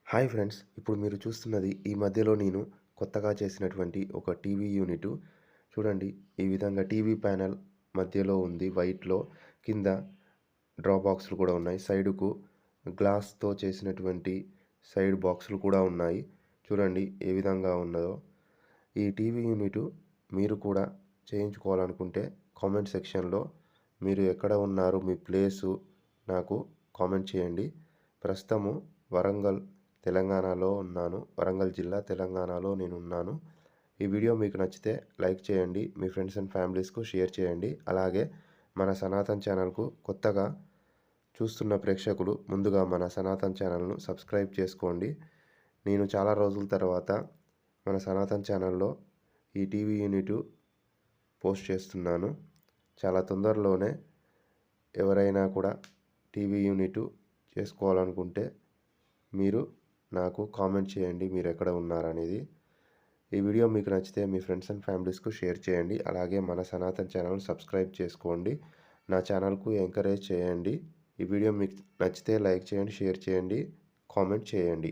Hi friends, ఇప్పుడు మీరు చూస్తున్నది ఈ మధ్యలో నేను కొత్తగా చేసినటువంటి ఒక టీవీ యూనిట్. చూడండి, ఈ విధంగా టీవీ ప్యానెల్ మధ్యలో ఉంది వైట్‌లో. కింద డ్రా బాక్సులు కూడా ఉన్నాయి. సైడుకు గ్లాస్‌తో చేసినటువంటి సైడ్ బాక్సులు కూడా ఉన్నాయి. చూడండి ఏ విధంగా ఉన్నదో. ఈ టీవీ యూనిట్ మీరు కూడా చేయించుకోవాలనుకుంటే కామెంట్ సెక్షన్‌లో మీరు ఎక్కడ ఉన్నారు, మీ ప్లేసు నాకు కామెంట్ చేయండి. ప్రస్తుతము వరంగల్ తెలంగాణలో ఉన్నాను. వరంగల్ జిల్లా తెలంగాణలో నేనున్నాను. ఈ వీడియో మీకు నచ్చితే లైక్ చేయండి. మీ ఫ్రెండ్స్ అండ్ ఫ్యామిలీస్‌కు షేర్ చేయండి. అలాగే మన సనాతన్ ఛానల్‌కు కొత్తగా చూస్తున్న ప్రేక్షకులు ముందుగా మన సనాతన్ ఛానల్‌ను సబ్స్క్రైబ్ చేసుకోండి. నేను చాలా రోజుల తర్వాత మన సనాతన్ ఛానల్‌లో ఈ టీవీ యూనిట్ పోస్ట్ చేస్తున్నాను. చాలా తొందరలోనే ఎవరైనా కూడా టీవీ యూనిట్ చేసుకోవాలనుకుంటే మీరు నాకు కామెంట్ చేయండి మీరు ఎక్కడ ఉన్నారనేది. ఈ వీడియో మీకు నచ్చితే మీ ఫ్రెండ్స్ అండ్ ఫ్యామిలీస్‌కు షేర్ చేయండి. అలాగే మన సనాతన్ ఛానల్ సబ్స్క్రైబ్ చేసుకోండి. నా ఛానల్‌కు ఎంకరేజ్ చేయండి. ఈ వీడియో మీకు నచ్చితే లైక్ చేయండి, షేర్ చేయండి, కామెంట్ చేయండి.